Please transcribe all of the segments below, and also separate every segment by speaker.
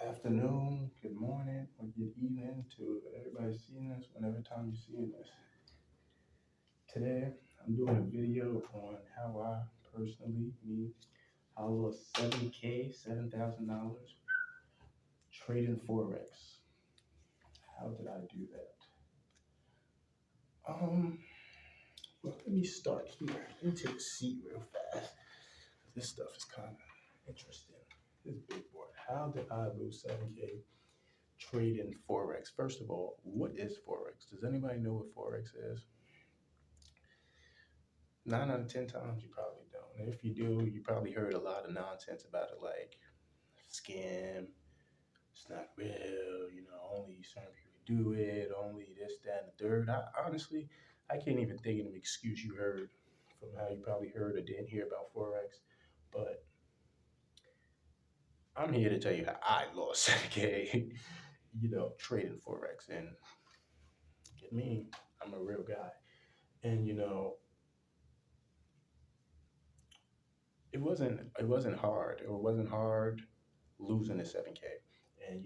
Speaker 1: Afternoon, good morning, or good evening to everybody seeing this, whenever time you're seeing this. Today, I'm doing a video on how I personally, I lost 7K, $7,000 trading Forex. How did I do that? Um, well, let me start here. Let me take a seat real fast. This stuff is kind of interesting. This big boy. How did I lose 7K trading Forex? First of all, what is Forex? Does anybody know what Forex is? 9 out of 10 times, you probably don't. And if you do, you probably heard a lot of nonsense about it, like scam, it's not real, only certain people do it, only this, that, and the third. I can't even think of an excuse you heard from how you probably heard or didn't hear about Forex. But I'm here to tell you how I lost 7K, trading Forex. And get me, I'm a real guy. And it wasn't hard. It wasn't hard losing the 7K. And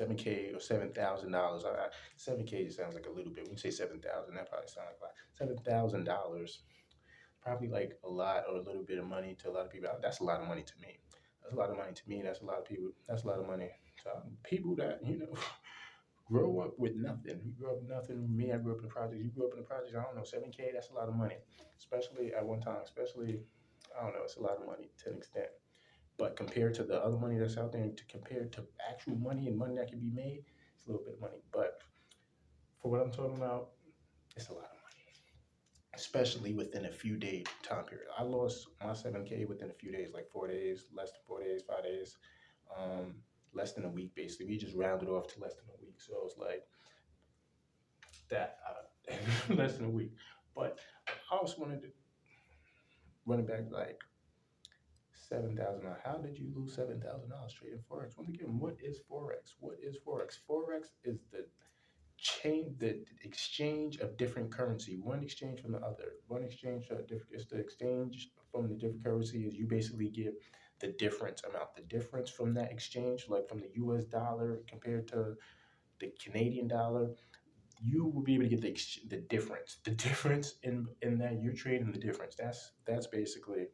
Speaker 1: 7K or $7,000. 7K just sounds like a little bit. When you say 7,000, that probably sounds like a lot. $7,000, probably like a lot or a little bit of money to a lot of people. That's a lot of money to me. That's a lot of money to me. That's a lot of people. That's a lot of money to people that grow up with nothing. You grew up with nothing. Me, I grew up in the projects. You grew up in the projects. I don't know. 7K. That's a lot of money, especially at one time. Especially, I don't know. It's a lot of money to an extent. But compared to the other money that's out there, and to compare to actual money and money that can be made, it's a little bit of money. But for what I'm talking about, it's a lot of money, especially within a few day time period. I lost my 7K within a few days, like 4 days, less than 4 days, 5 days, um, less than a week. Basically, we just rounded off to less than a week. So it was like that, less than a week. But I also wanted to run it back like 7,000. How did you lose $7,000 trading Forex? Once again, what is Forex? What is Forex? Forex is the exchange of different currency, one exchange from the other. One exchange different. It's the exchange from the different currency is you basically get the difference amount, the difference from that exchange, like from the U.S. dollar compared to the Canadian dollar. You will be able to get the difference in that you're trading the difference. That's basically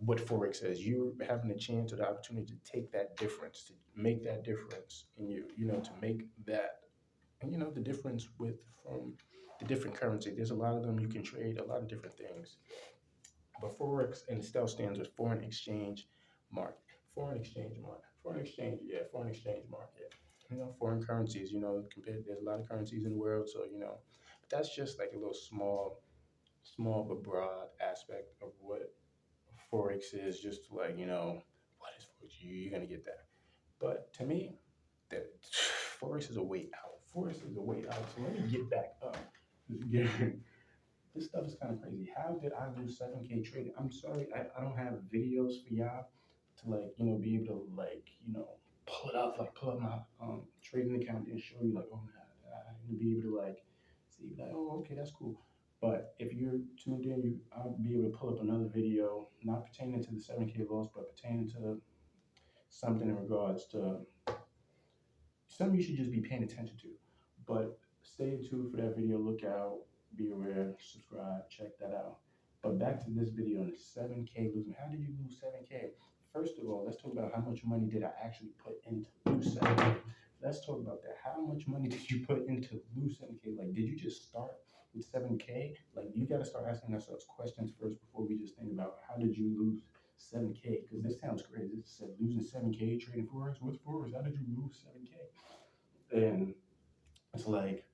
Speaker 1: what Forex is. You're having the chance or the opportunity to take that difference, to make that difference in to make that, the difference from the different currency. There's a lot of them you can trade, a lot of different things. But Forex in itself stands for foreign exchange market. Foreign exchange market. Foreign exchange market. Foreign currencies, compared, there's a lot of currencies in the world, so but that's just like a little small but broad aspect of what Forex is, just like, what is Forex? You're gonna get that. But to me, that Forex is a way out. Forex is a way out. So let me get back up. This stuff is kind of crazy. How did I lose 7K trading? I'm sorry, I don't have videos for y'all to like, be able to like, pull up my trading account and show you like, oh my God, and be able to like see like, oh, okay, that's cool. But if you're tuned in, I'll be able to pull up another video, not pertaining to the 7K loss, but pertaining to something in regards to something you should just be paying attention to. But stay tuned for that video. Look out, be aware, subscribe, check that out. But back to this video on the 7K losing. How did you lose 7K? First of all, let's talk about how much money did I actually put into lose 7K. Let's talk about that. How much money did you put into lose 7K? Like, did you just start with 7K? Like, you got to start asking ourselves questions first before we just think about how did you lose 7K? Because this sounds crazy. It said losing 7K trading Forex. What's Forex? How did you lose 7K? And it's like,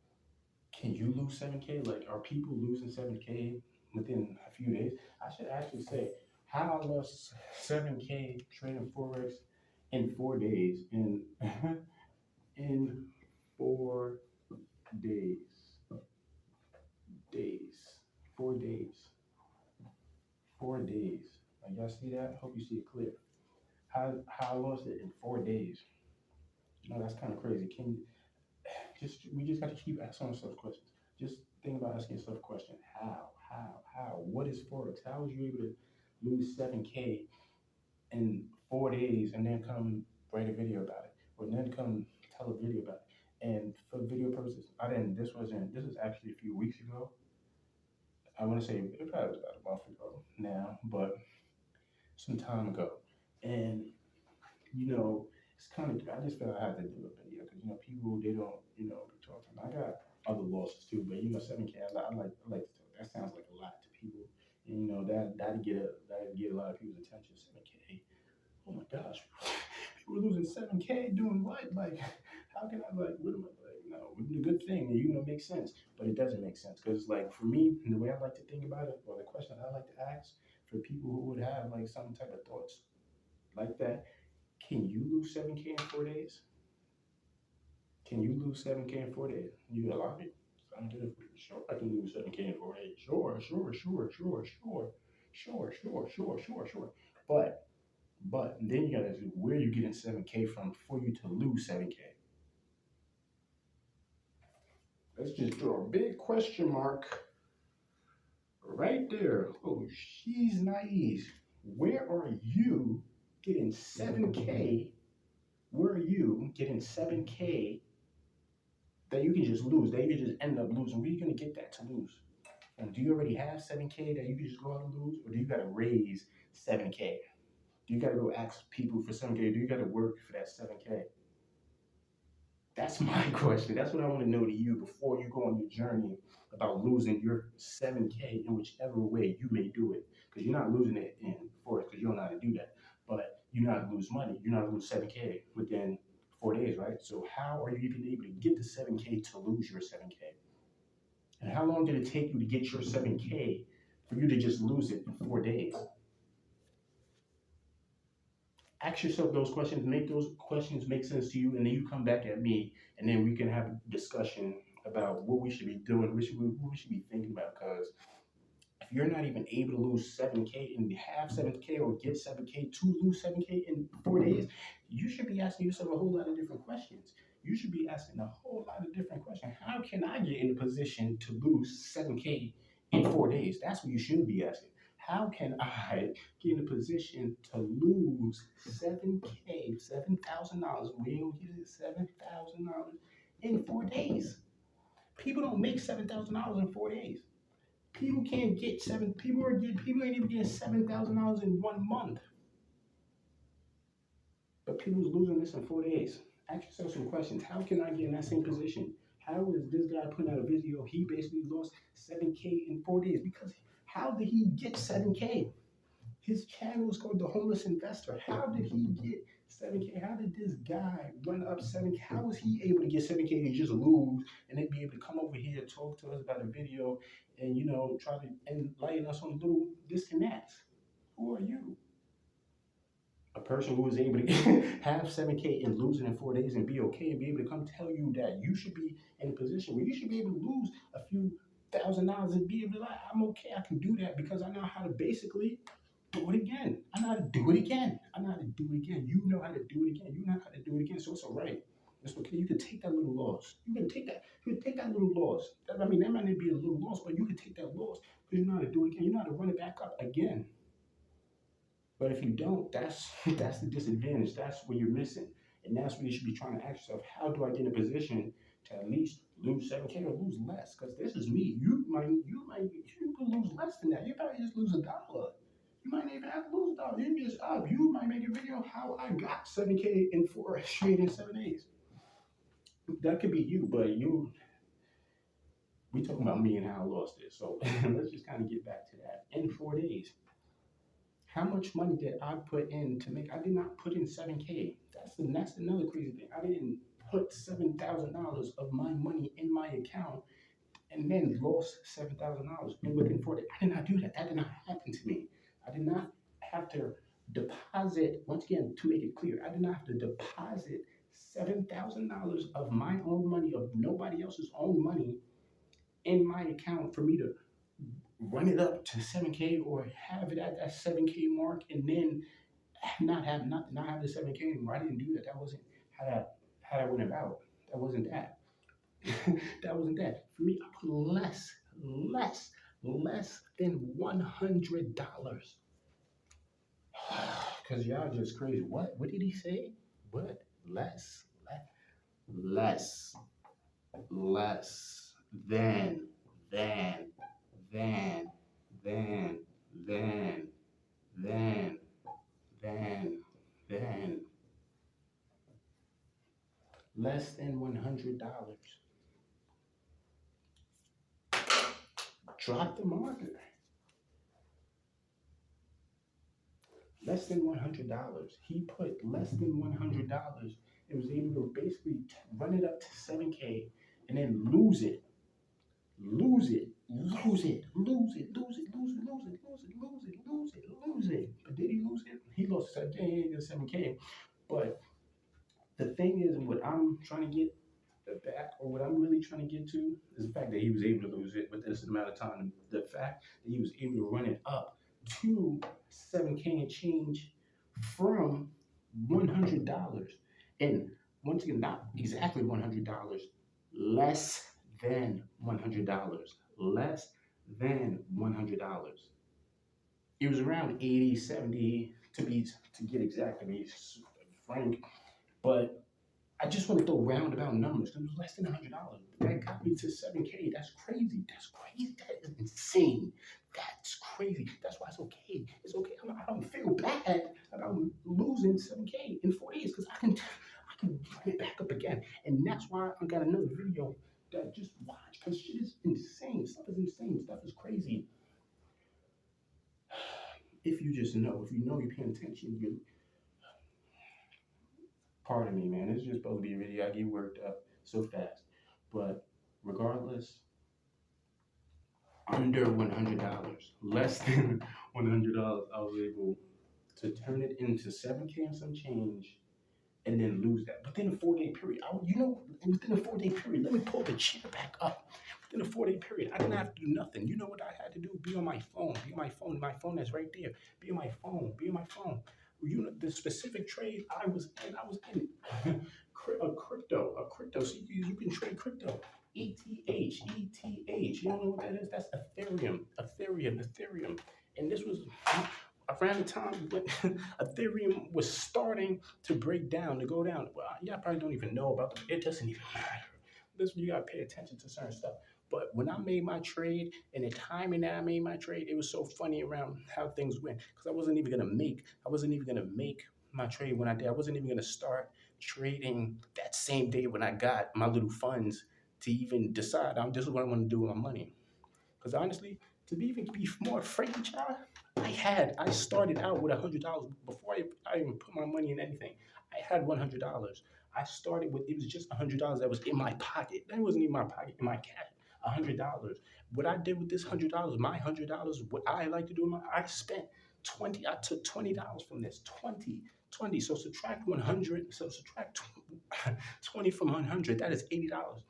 Speaker 1: can you lose 7K? Like, are people losing 7K within a few days? I should actually say, how I lost 7K trading Forex in 4 days. In 4 days. Days. 4 days. 4 days. Like, y'all see that? Hope you see it clear. How I lost it in 4 days. That's kind of crazy. We just got to keep asking ourselves questions. Just think about asking yourself a question. How? What is Forex? How was you able to lose 7K in 4 days and then come write a video about it, or then come tell a video about it. And for video purposes, I didn't. This was actually a few weeks ago. I want to say it probably was about a month ago now, but some time ago. And it's kind of. I just felt I had to do a video because people they don't be talking. I got other losses too, but 7K. I like to talk. That sounds like a lot to people, and that'd get a lot of people's attention. 7K. Oh my gosh, people are losing 7K doing what? Like, how can I what am I like? No, the good thing, makes sense, but it doesn't make sense because like for me, the way I like to think about it, or the question I like to ask for people who would have like some type of thoughts like that, can you lose 7K in 4 days? Can you lose 7K in 4 days? You got a lot of people. I'm good for you. Sure, I can lose 7K in 4 days. Sure, sure, sure, sure, sure, sure, sure, sure, sure, sure. But then you gotta do where you getting 7K from for you to lose 7K. Let's just throw a big question mark right there. Oh, she's naive. Where are you getting 7K? Where are you getting 7K that you can just lose, that you can just end up losing? Where are you gonna get that to lose? And do you already have 7K that you can just go out and lose? Or do you gotta raise 7K? Do you gotta go ask people for 7K? Do you gotta work for that 7K? That's my question. That's what I want to know to you before you go on your journey about losing your 7K in whichever way you may do it. Because you're not losing it in Forex because you don't know how to do that. But you know how to lose money. You know how to lose 7K within 4 days, right? So how are you even able to get the 7K to lose your 7K? And how long did it take you to get your 7K for you to just lose it in 4 days? Ask yourself those questions, make those questions make sense to you, and then you come back at me, and then we can have a discussion about what we should be doing, what we should be thinking about. Because if you're not even able to lose 7K and have 7K or get 7K to lose 7K in 4 days, you should be asking yourself a whole lot of different questions. You should be asking a whole lot of different questions. How can I get in a position to lose 7K in 4 days? That's what you should be asking. How can I get in a position to lose 7K, $7,000? We don't get it, $7,000 in 4 days. People don't make $7,000 in 4 days. People can't get seven. People ain't even getting $7,000 in 1 month. But people's losing this in 4 days. Ask yourself some questions. How can I get in that same position? How is this guy putting out a video? He basically lost 7K in 4 days because how did he get 7K? His channel is called The Homeless Investor. How did he get 7K? How did this guy run up 7K? How was he able to get 7K and just lose and then be able to come over here and talk to us about a video and try to enlighten us on little disconnects? Who are you? A person who was able to have 7K and lose it in 4 days and be okay and be able to come tell you that you should be in a position where you should be able to lose a few $1,000 and be able to like, I'm okay, I can do that because I know how to basically do it again. I know how to do it again. I know how to do it again. You know how to do it again. You know how to do it again. So it's all right. It's okay. You can take that little loss. You can take that. You can take that little loss. I mean, that might not be a little loss, but you can take that loss because you know how to do it again. You know how to run it back up again. But if you don't, that's that's the disadvantage. That's what you're missing, and that's what you should be trying to ask yourself: how do I get in a position to at least lose 7K or lose less? Because this is me. You could lose less than that. You probably just lose $1. You might not even have to lose $1. You just up. You might make a video how I got 7K in 4 straight in 7 days. That could be you, but we talking about me and how I lost it. So let's just kind of get back to that. In 4 days, how much money did I put in to make? I did not put in 7K. That's another crazy thing. I didn't put $7,000 of my money in my account and then lost $7,000 in within 4 days. I did not do that. That did not happen to me. I did not have to deposit, once again, to make it clear, I did not have to deposit $7,000 of my own money, of nobody else's own money in my account for me to run it up to 7K or have it at that 7K mark and then not have the 7K anymore. I didn't do that. That wasn't how that went about. That wasn't that. That wasn't that. For me, I put less than $100 Cause y'all just crazy. What did he say? What? Less, less than, than, than, than, than, than, than, less than $100. Drop the marker. Less than $100. He put less than $100 and was able to basically run it up to 7K and then lose it, lose it, lose it, lose it, lose it, lose it, lose it, lose it, lose it, lose it, lose it. But did he lose it? He lost 7K, he didn't get 7K. But the thing is, what I'm trying to get back, or what I'm really trying to get to, is the fact that he was able to lose it within this amount of time. The fact that he was able to run it up to 7K and change from $100. And once again, not exactly $100, less than $100. Less than $100. It was around 80, 70 to get exactly frank. But I just want to throw roundabout numbers because it was less than $100. That got me to 7K. That's crazy. That's crazy. That is insane. That's crazy. That's why it's okay. It's okay. I don't feel bad about losing 7K in 4 days because I can run it back up again. And that's why I got another video that just watch because shit is insane. Stuff is insane. Stuff is crazy. If you just know, if you know you're paying attention, you pardon me, man. It's just supposed to be a video. I get worked up so fast. But regardless, under $100, less than $100, I was able to turn it into 7K and some change and then lose that. Within a 4 day period, within a 4 day period, let me pull the chair back up. Within a 4 day period, I didn't have to do nothing. You know what I had to do? Be on my phone. Be on my phone. My phone that's right there. Be on my phone. Be on my phone. You know the specific trade I was in a crypto. So you can trade crypto. ETH. You don't know what that is? That's Ethereum. And this was around the time when Ethereum was starting to break down, to go down. Well, y'all probably don't even know about it. It doesn't even matter. This you gotta pay attention to certain stuff. But when I made my trade and the timing that I made my trade, it was so funny around how things went. Because I wasn't even gonna make my trade when I did. I wasn't even gonna start trading that same day when I got my little funds to even decide this is what I want to do with my money. Because honestly, to be more frank with y'all, I started out with $100 before I even put my money in anything. I had $100. I started with it was just $100 that was in my pocket. That wasn't even my pocket, in my cash. $100. What I did with this $100, my $100, what I like to do, I spent 20. I took $20 from this. 20. So subtract 100. So subtract 20 from 100. That is $80.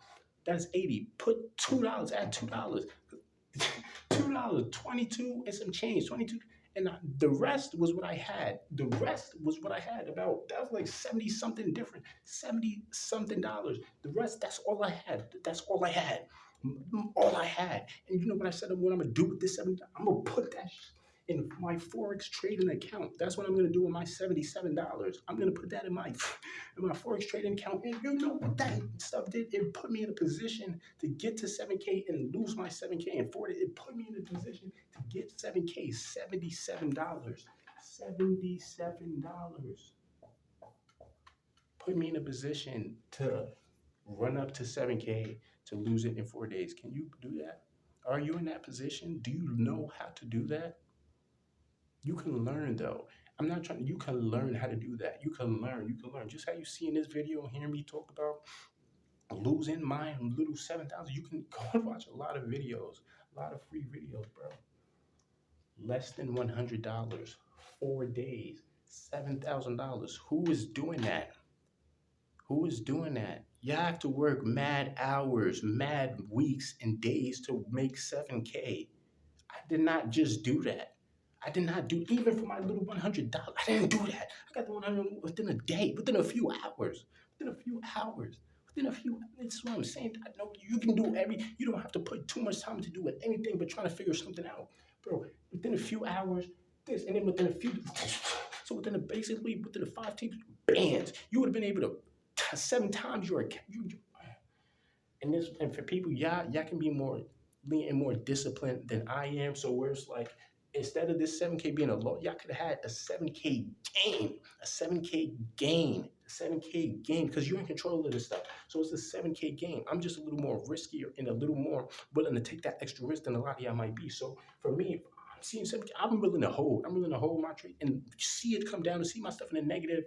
Speaker 1: That's 80. Put $2. Add $2. $2, 22 and some change, 22. And the rest was what I had. About, that was like 70 something different, 70 something dollars. The rest, that's all I had. All I had. And you know what I said, what I'm going to do with this 70, I'm going to put that in my Forex trading account. That's what I'm going to do with my $77. I'm going to put that in my Forex trading account. And you know what that stuff did? It put me in a position to get to 7K and lose my 7K and 40. It put me in a position to get 7K, $77. $77. Put me in a position to run up to 7K to lose it in 4 days. Can you do that? Are you in that position? Do you know how to do that? You can learn though. I'm not trying. You can learn how to do that. You can learn. Just how you see in this video and hear me talk about losing my little 7,000. You can go and watch a lot of videos, a lot of free videos, bro. Less than $100, 4 days, $7,000. Who is doing that? You have to work mad hours, mad weeks and days to make 7K. I did not just do that. I did not do even for my little $100. I didn't do that. I got the 100 within a day, within a few hours. This is what I'm saying. I know you can do you don't have to put too much time to do with anything but trying to figure something out. Bro, within a few hours, this, and then within a few So within the 5 teams bands, you would have been able to 7 times your account. And for people, y'all can be more lean and more disciplined than I am. So where it's like instead of this 7K being a low, y'all could have had a 7K gain, a 7K gain, a 7K gain, because you're in control of this stuff. So it's a 7K gain. I'm just a little more riskier and a little more willing to take that extra risk than a lot of y'all might be. So for me, I'm seeing 7K, I'm willing to hold. I'm willing to hold my trade and see it come down and see my stuff in the negative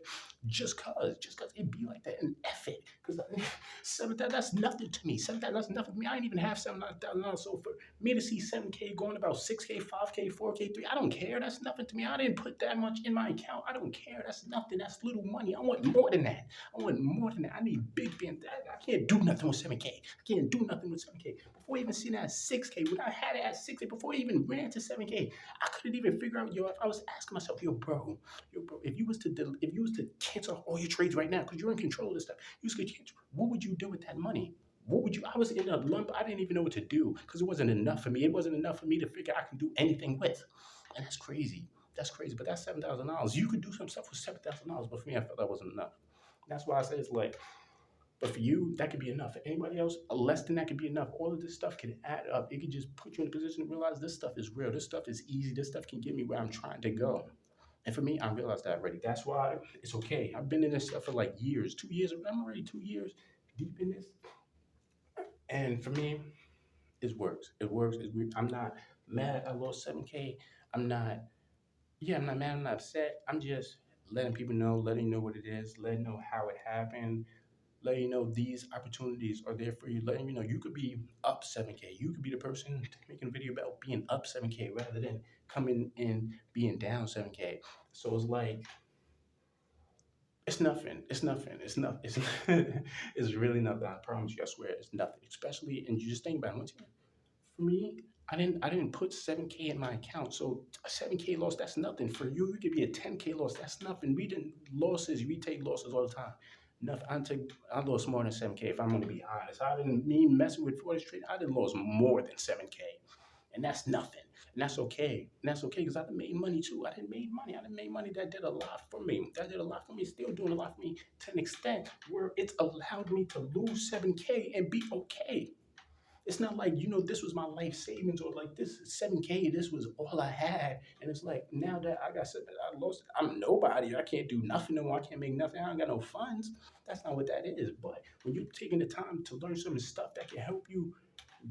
Speaker 1: just cause it be like that and F it. Because that's nothing to me. That's nothing to me. I ain't even have $7,000. So for me to see 7K going about 6K, 5K, 4K, 3, I don't care. That's nothing to me. I didn't put that much in my account. I don't care. That's nothing. That's little money. I want more than that. I want more than that. I need big bands. I can't do nothing with 7K. I can't do nothing with 7K. Before even seeing that at 6K, when I had it at 6K, before I even ran to 7K, I couldn't even figure out, if I was asking myself, bro, if you was to cancel all your trades right now, because you're in control of this stuff, what would you do with that money? What would you? I was in a lump. I didn't even know what to do because it wasn't enough for me. It wasn't enough for me to figure I can do anything with, and that's crazy. That's crazy. But that's $7,000. You could do some stuff with $7,000, but for me, I felt that wasn't enough. That's why I say it's like, but for you, that could be enough. For anybody else, less than that could be enough. All of this stuff can add up. It could just put you in a position to realize this stuff is real. This stuff is easy. This stuff can get me where I'm trying to go. And for me, I realized that already. That's why it's okay. I've been in this stuff for like years, 2 years. I'm already 2 years deep in this. And for me, it works. It works. I'm not mad I lost 7K. I'm not, I'm not mad. I'm not upset. I'm just letting people know, letting you know what it is, letting you know how it happened, letting you know these opportunities are there for you, letting you know you could be up 7K. You could be the person making a video about being up 7K rather than coming in being down 7K. So it's like, it's nothing. It's nothing. It's nothing. It's really nothing. I promise you. I swear. It's nothing. Especially, and you just think about it. For me, I didn't put 7K in my account. So a 7K loss, that's nothing. For you, it could be a 10K loss. That's nothing. We take losses all the time. Nothing. I lost more than 7K if I'm gonna be honest. I didn't mean messing with Forex trading. I didn't lose more than 7K. And that's nothing. And that's okay. And that's okay because I done made money too. I didn't make money. I done made money that did a lot for me. That did a lot for me. Still doing a lot for me to an extent where it's allowed me to lose 7K and be okay. It's not like, this was my life savings or like this 7K, this was all I had. And it's like now that I got said that I lost, I'm nobody. I can't do nothing no more. I can't make nothing. I don't got no funds. That's not what that is. But when you're taking the time to learn some stuff that can help you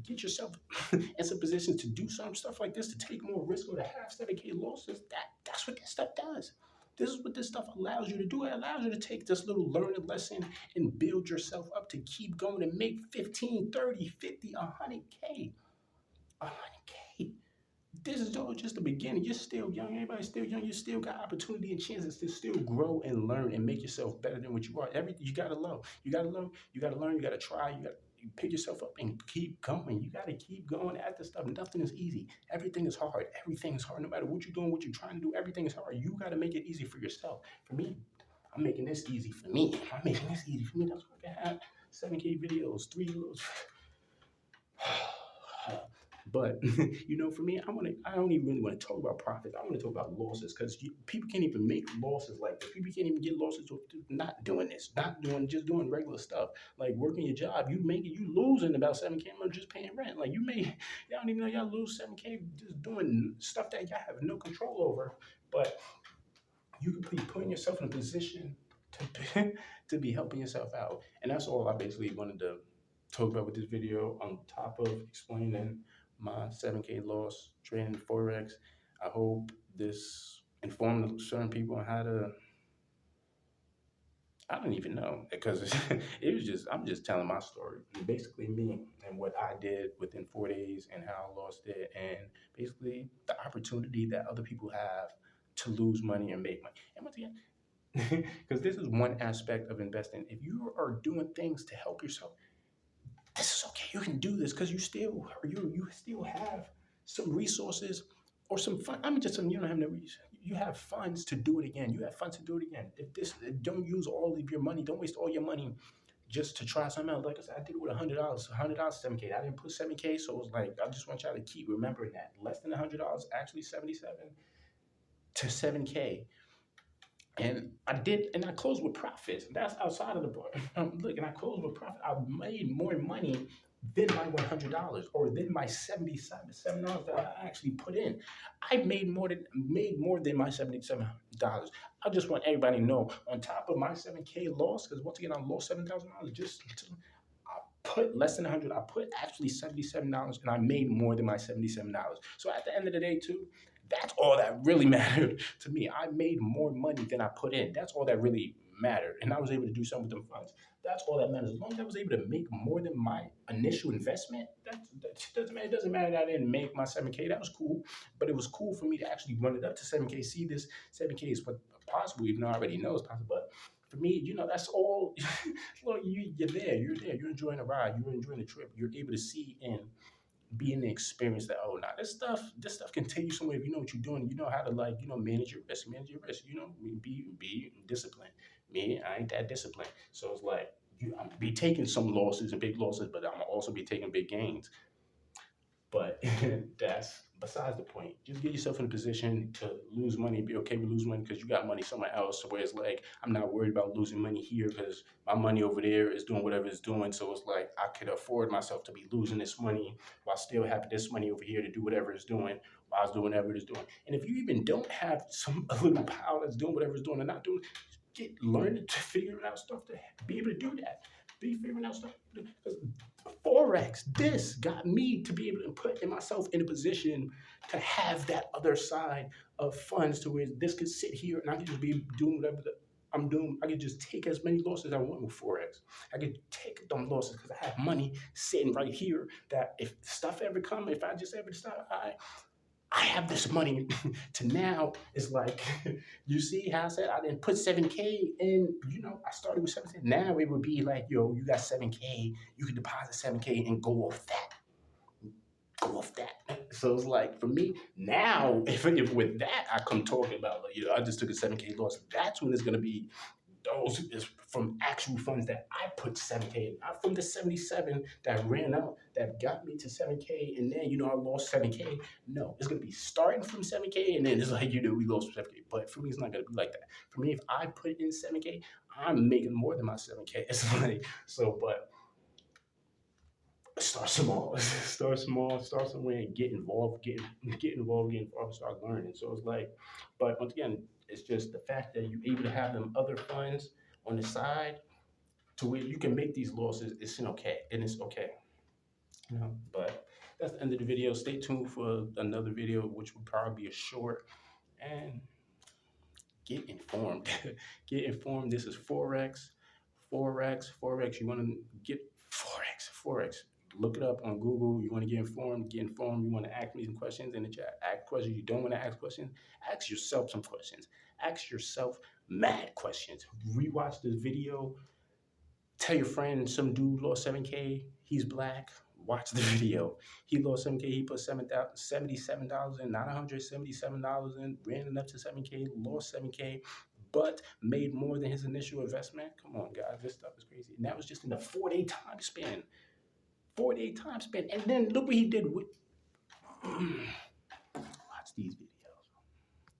Speaker 1: get yourself in some position to do some stuff like this, to take more risk or to have 7K losses, that's what this stuff does. This is what this stuff allows you to do. It allows you to take this little learning lesson and build yourself up to keep going and make 15, 30, 50, 100K. 100K. This is all just the beginning. You're still young. Everybody's still young. You still got opportunity and chances to still grow and learn and make yourself better than what you are. Everything you gotta learn. You gotta learn. You gotta learn. You gotta try. You gotta pick yourself up and keep going. You gotta keep going at this stuff. Nothing is easy. Everything is hard. Everything is hard. No matter what you're doing, what you're trying to do, everything is hard. You gotta make it easy for yourself. For me, I'm making this easy for me. I'm making this easy for me. That's why I can have 7K videos, 3 But for me, I don't even really want to talk about profits. I want to talk about losses because people can't even make losses like this. People can't even get losses with not doing this, just doing regular stuff like working your job. You losing about 7K or just paying rent. Like y'all don't even know y'all lose 7K just doing stuff that y'all have no control over. But you could be putting yourself in a position to to be helping yourself out, and that's all I basically wanted to talk about with this video. On top of explaining my 7K loss trading Forex, I hope this informed certain people on how to. I don't even know because it was just I'm just telling my story, basically me and what I did within 4 days and how I lost it, and basically the opportunity that other people have to lose money and make money. And once again, because this is one aspect of investing. If you are doing things to help yourself, this is okay. You can do this because you still have some resources or some fun. I mean, just some you don't have no reason. You have funds to do it again. You have funds to do it again. Don't use all of your money. Don't waste all your money just to try something else. Like I said, I did it with $100. $100, 7K. I didn't put 7K, so it was like I just want y'all to keep remembering that less than $100, actually 77 to 7K. And I closed with profits. That's outside of the bar. Look, and I closed with profit. I made more money than my $100 or than my $77 that I actually put in. I made more than my $77. I just want everybody to know, on top of my 7K loss, because once again I lost $7,000. I put less than 100. I put actually $77, and I made more than my $77. So at the end of the day, too, that's all that really mattered to me. I made more money than I put in. That's all that really mattered. And I was able to do something with them funds. That's all that matters. As long as I was able to make more than my initial investment, that doesn't matter. It doesn't matter that I didn't make my 7K. That was cool. But it was cool for me to actually run it up to 7K. See, this 7K is possible, even though I already know it's possible. But for me, that's all. Look, you're there. You're there. You're enjoying the ride. You're enjoying the trip. You're able to see and be in the experience that, oh, nah, this stuff can take you somewhere if you know what you're doing. You know how to, like, manage your risk. Be disciplined. Me, I ain't that disciplined. So it's like, I'm be taking some losses and big losses, but I'm gonna also be taking big gains. But that's besides the point. Just get yourself in a position to lose money, be okay with losing money because you got money somewhere else. Where it's like, I'm not worried about losing money here because my money over there is doing whatever it's doing. So it's like, I could afford myself to be losing this money while still having this money over here to do whatever it's doing while I was doing whatever it's doing. And if you even don't have a little pile that's doing whatever it's doing and not doing, learn to figure out stuff to be able to do that. Be figuring out stuff. Because Forex, this got me to be able to put myself in a position to have that other side of funds to where this could sit here and I could just be doing whatever I'm doing. I could just take as many losses as I want with Forex. I could take them losses because I have money sitting right here that if stuff ever come, if I just ever stop, I have this money to now. It's like, you see how I said I didn't put 7K in, I started with 7K. Now it would be like, yo, you got 7K, you can deposit 7K and go off that. Go off that. So it's like, for me, now, if with that, I come talking about, like, I just took a 7K loss, that's when it's going to be those is from actual funds that I put 7K in, not from the 77 that ran out that got me to 7K and then I lost 7K. No, it's gonna be starting from 7K and then it's like we lost 7K. But for me, it's not gonna be like that. For me, if I put in 7K, I'm making more than my 7K. It's like, so, but start small, start small, start somewhere and get involved, get involved, start learning. So it's like, but once again, it's just the fact that you're able to have them other funds on the side to where you can make these losses. It's okay, and it's okay. But that's the end of the video. Stay tuned for another video, which will probably be a short, and get informed. Get informed. This is Forex. Forex. You want to get Forex. Look it up on Google. You want to get informed. Get informed. You want to ask me some questions in the chat. Ask questions. You don't want to ask questions. Ask yourself some questions. Ask yourself mad questions. Rewatch this video. Tell your friend some dude lost 7K. He's black. Watch the video. He lost 7K. He put $77 in, not $177 in, ran it up to 7K, lost 7K, but made more than his initial investment. Come on, guys. This stuff is crazy. And that was just in a 4-day time span. 4-day time span. And then look what he did with. Watch these videos.